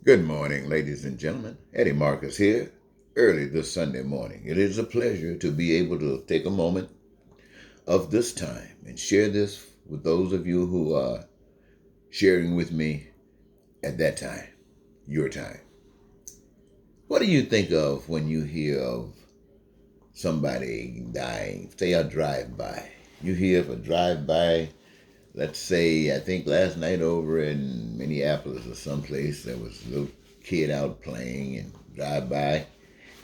Good morning, ladies and gentlemen. Eddie Marcus here, early this Sunday morning. It is a pleasure to be able to take a moment of this time and share this with those of you who are sharing with me at that time, your time. What do you think of when you hear of somebody dying? Say a drive-by. You hear of a drive-by, let's say, I think last night over in Minneapolis or someplace, there was a little kid out playing and drive-by.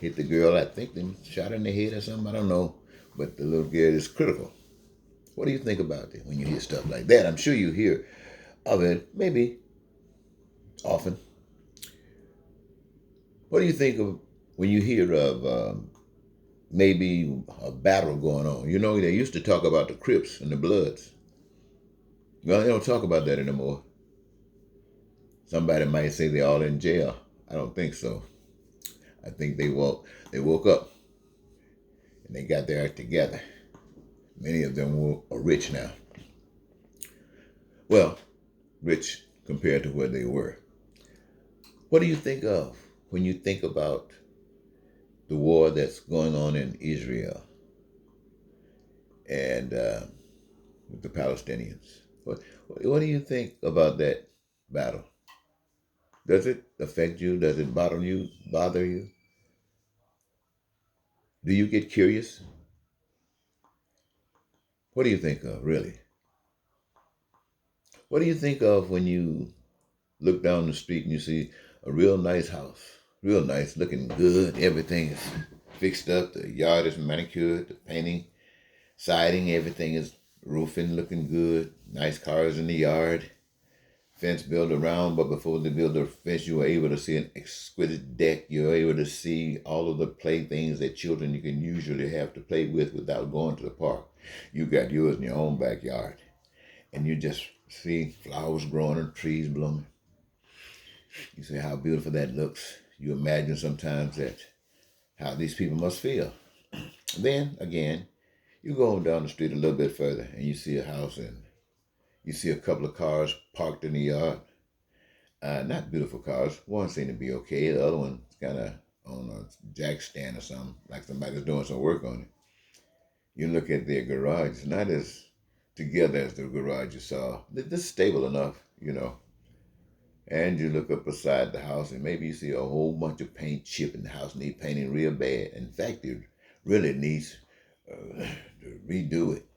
Hit the girl. I think they shot her in the head or something. I don't know. But the little girl is critical. What do you think about it when you hear stuff like that? I'm sure you hear of it, maybe often. What do you think of when you hear of maybe a battle going on? You know, they used to talk about the Crips and the Bloods. Well, they don't talk about that anymore. Somebody might say they're all in jail. I don't think so. I think they woke up and they got their act together. Many of them are rich now. Well, rich compared to where they were. What do you think of when you think about the war that's going on in Israel and with the Palestinians? What do you think about that battle? Does it affect you? Does it bother you? Bother you? Do you get curious? What do you think of, really? What do you think of when you look down the street and you see a real nice house? Real nice, looking good. Everything is fixed up. The yard is manicured. The painting, siding, everything is roofing, looking good. Nice cars in the yard. Fence built around, but before they build the fence, you were able to see an exquisite deck. You were able to see all of the playthings that children you can usually have to play with without going to the park. You got yours in your own backyard. And you just see flowers growing and trees blooming. You say how beautiful that looks. You imagine sometimes that how these people must feel. Then again, you go on down the street a little bit further and you see a house and you see a couple of cars parked in the yard. Not beautiful cars. One seemed to be okay. The other one's kind of on a jack stand or something, like somebody's doing some work on it. You look at their garage, it's not as together as the garage you saw. It's stable enough. And you look up beside the house and maybe you see a whole bunch of paint chipping. The house needs painting real bad. In fact, it really needs to redo it.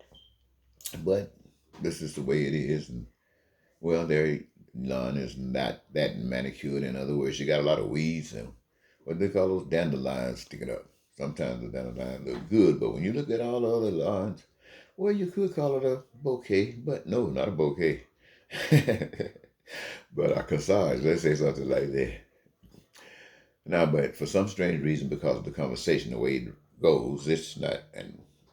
But this is the way it is. And well, their lawn is not that manicured. In other words, you got a lot of weeds and what they call those dandelions sticking up. Sometimes the dandelions look good, but when you look at all the other lawns, well, you could call it a bouquet, but no, not a bouquet. But a corsage, let's say something like that. Now, but for some strange reason, because of the conversation, the way it goes, it's not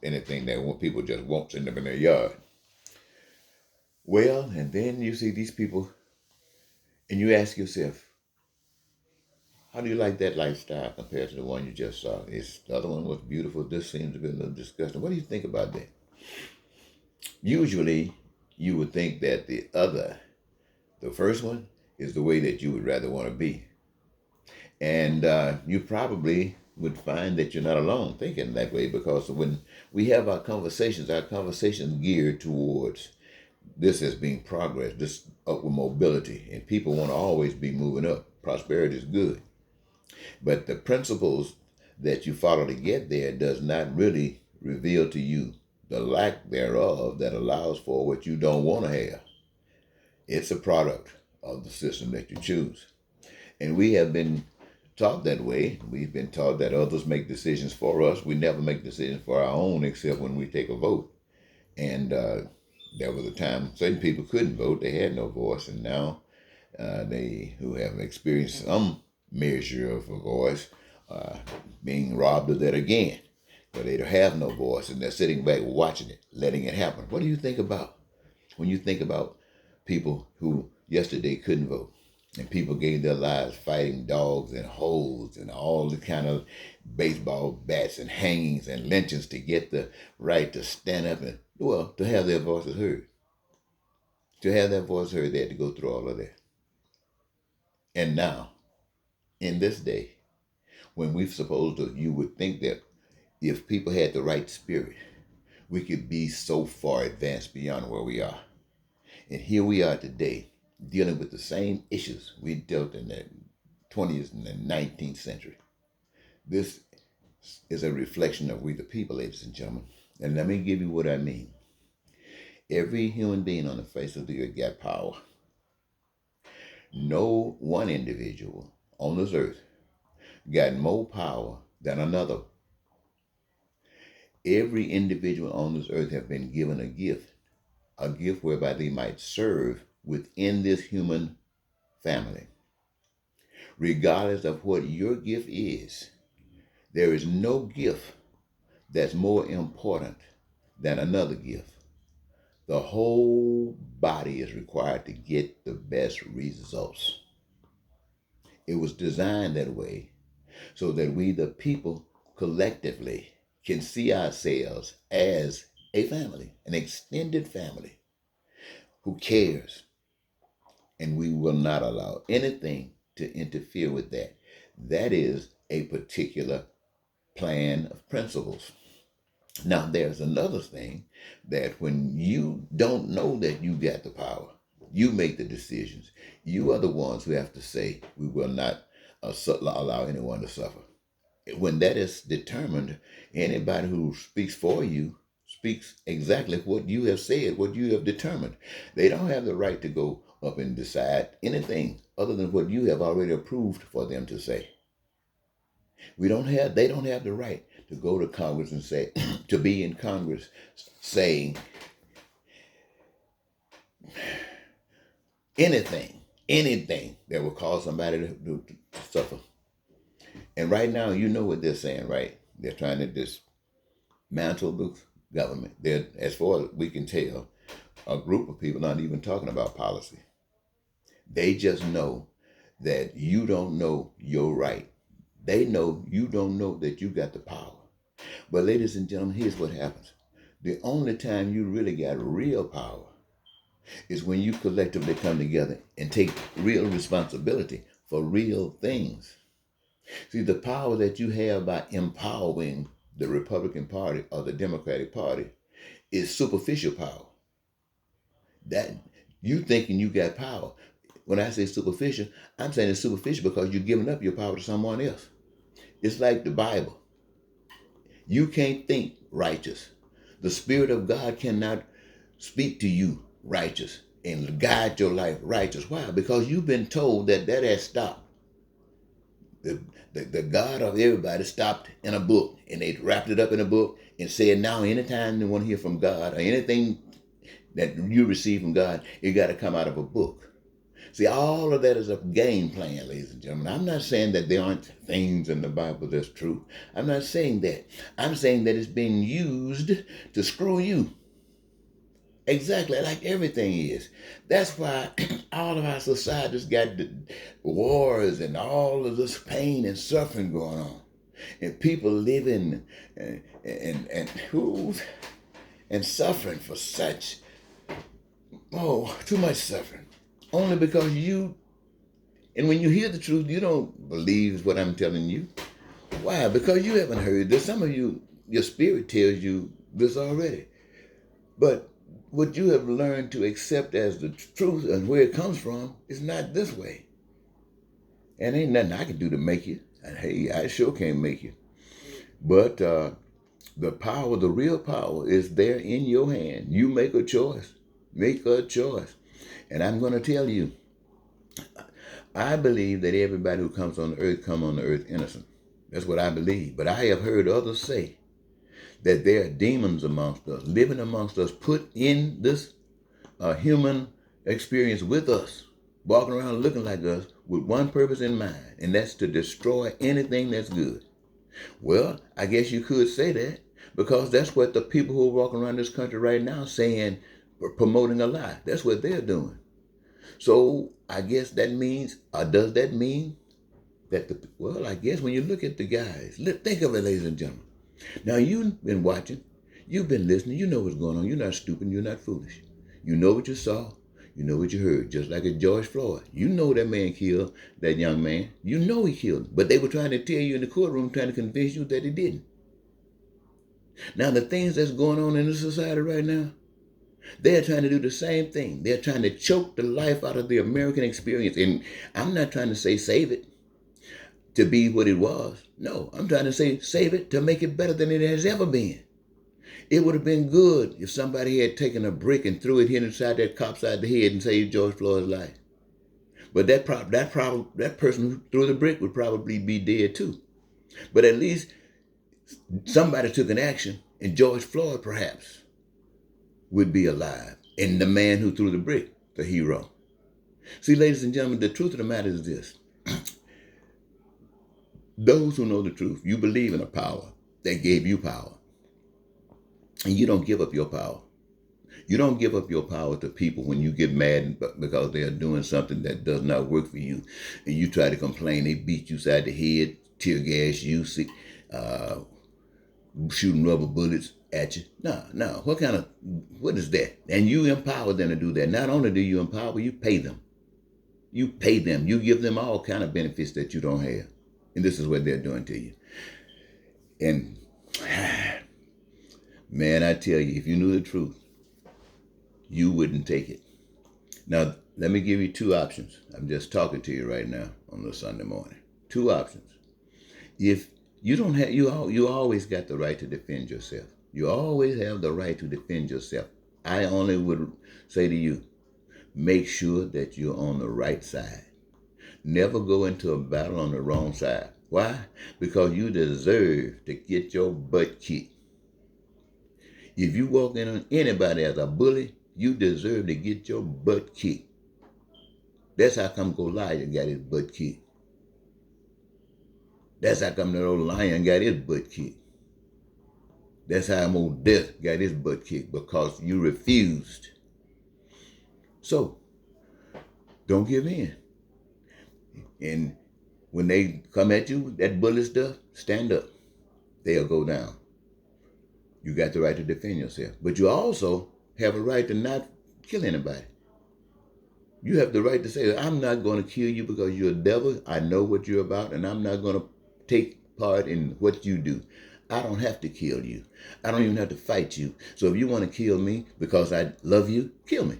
anything that people just won't end up in their yard. Well, and then you see these people, and you ask yourself, how do you like that lifestyle compared to the one you just saw? Is the other one was beautiful? This seems to be a little disgusting. What do you think about that? Usually, you would think that the first one, is the way that you would rather want to be. And you probably would find that you're not alone thinking that way because when we have our conversations geared towards this as being progress, this upward mobility, and people want to always be moving up. Prosperity is good. But the principles that you follow to get there does not really reveal to you the lack thereof that allows for what you don't want to have. It's a product of the system that you choose. And we have been taught that way. We've been taught that others make decisions for us. We never make decisions for our own except when we take a vote. And there was a time certain people couldn't vote. They had no voice. And now they who have experienced some measure of a voice being robbed of that again. But they don't have no voice and they're sitting back watching it, letting it happen. What do you think about when you think about people who yesterday couldn't vote? And people gave their lives fighting dogs and hoes and all the kind of baseball bats and hangings and lynchings to get the right to stand up and, well, to have their voices heard. To have their voice heard, they had to go through all of that. And now in this day when we've supposed to, you would think that if people had the right spirit, we could be so far advanced beyond where we are. And here we are today dealing with the same issues we dealt in the 20th and the 19th century. This is a reflection of we the people, ladies and gentlemen. And let me give you what I mean. Every human being on the face of the earth got power. No one individual on this earth got more power than another. Every individual on this earth have been given a gift whereby they might serve within this human family. Regardless of what your gift is, there is no gift that's more important than another gift. The whole body is required to get the best results. It was designed that way so that we, the people, collectively can see ourselves as a family, an extended family who cares. And we will not allow anything to interfere with that. That is a particular plan of principles. Now, there's another thing that when you don't know that you got the power, you make the decisions. You are the ones who have to say, we will not allow anyone to suffer. When that is determined, anybody who speaks for you speaks exactly what you have said, what you have determined. They don't have the right to go up and decide anything other than what you have already approved for them to say. They don't have the right to go to Congress and say, to be in Congress saying anything that will cause somebody to suffer. And right now, you know what they're saying, right? They're trying to dismantle the government. They're, as far as we can tell, a group of people not even talking about policy. They just know that you don't know your right. They know you don't know that you got the power. But ladies and gentlemen, here's what happens. The only time you really got real power is when you collectively come together and take real responsibility for real things. See, the power that you have by empowering the Republican Party or the Democratic Party is superficial power. That you thinking you got power. When I say superficial, I'm saying it's superficial because you're giving up your power to someone else. It's like the Bible. You can't think righteous. The Spirit of God cannot speak to you righteous and guide your life righteous. Why? Because you've been told that has stopped. The God of everybody stopped in a book, and they wrapped it up in a book and said, now anytime you want to hear from God or anything that you receive from God, it got to come out of a book. See, all of that is a game plan, ladies and gentlemen. I'm not saying that there aren't things in the Bible that's true. I'm not saying that. I'm saying that it's being used to screw you. Exactly, like everything is. That's why all of our societies got the wars and all of this pain and suffering going on. And people living and suffering for such, too much suffering. Only because and when you hear the truth, you don't believe what I'm telling you. Why? Because you haven't heard this. Some of you, your spirit tells you this already. But what you have learned to accept as the truth and where it comes from is not this way. And ain't nothing I can do to make you. And hey, I sure can't make you. But the power, the real power is there in your hand. You make a choice. Make a choice. And I'm going to tell you, I believe that everybody who comes on the earth come on the earth innocent. That's what I believe. But I have heard others say that there are demons amongst us, living amongst us, put in this human experience with us, walking around looking like us with one purpose in mind, and that's to destroy anything that's good. Well, I guess you could say that because that's what the people who are walking around this country right now saying, promoting a lie. That's what they're doing. So I guess that means, or does that mean that I guess when you look at the guys, think of it, ladies and gentlemen. Now you've been watching, you've been listening, you know what's going on. You're not stupid, you're not foolish. You know what you saw, You know what you heard, just like a George Floyd. You know that man killed that young man. You know he killed him. But they were trying to tell you in the courtroom, trying to convince you that he didn't. Now, the things that's going on in the society right now, they're trying to do the same thing. They're trying to choke the life out of the American experience. And I'm not trying to say save it to be what it was. No, I'm trying to say save it to make it better than it has ever been. It would have been good if somebody had taken a brick and threw it inside that cop side the head and saved George Floyd's life. But that person who threw the brick would probably be dead too. But at least somebody took an action, and George Floyd perhaps would be alive. And the man who threw the brick, the hero. See, ladies and gentlemen, the truth of the matter is this. Those who know the truth, you believe in a power that gave you power. And you don't give up your power. You don't give up your power to people when you get mad because they are doing something that does not work for you. And you try to complain, they beat you side the head, tear gas you, shooting rubber bullets at you. No. What is that? And you empower them to do that. Not only do you empower, you pay them. You pay them. You give them all kind of benefits that you don't have. And this is what they're doing to you. And man, I tell you, if you knew the truth, you wouldn't take it. Now, let me give you two options. I'm just talking to you right now on this Sunday morning. Two options. If you don't have, you always got the right to defend yourself. You always have the right to defend yourself. I only would say to you, make sure that you're on the right side. Never go into a battle on the wrong side. Why? Because you deserve to get your butt kicked. If you walk in on anybody as a bully, you deserve to get your butt kicked. That's how come Goliath got his butt kicked. That's how come the old lion got his butt kicked. That's how old Death got his butt kicked, because you refused. So, don't give in. And when they come at you, that bully stuff, stand up. They'll go down. You got the right to defend yourself. But you also have a right to not kill anybody. You have the right to say, I'm not going to kill you because you're a devil. I know what you're about, and I'm not going to take part in what you do. I don't have to kill you. I don't even have to fight you. So if you want to kill me because I love you, kill me.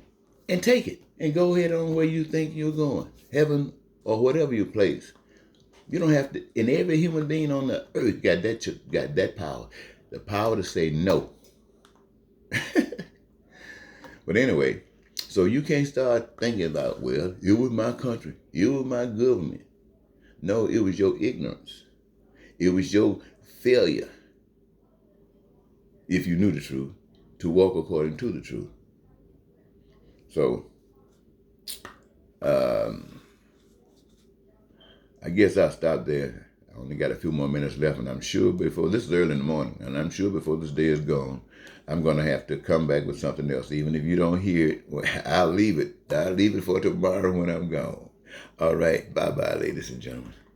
And take it. And go ahead on where you think you're going. Heaven or whatever your place. You don't have to, and every human being on the earth got that power. The power to say no. But anyway, so you can't start thinking about, well, it was my country. It was my government. No, it was your ignorance. It was your failure, if you knew the truth, to walk according to the truth. So, I guess I'll stop there. I only got a few more minutes left, and I'm sure before, this is early in the morning, and I'm sure before this day is gone, I'm going to have to come back with something else. Even if you don't hear it, well, I'll leave it. I'll leave it for tomorrow when I'm gone. All right. Bye-bye, ladies and gentlemen.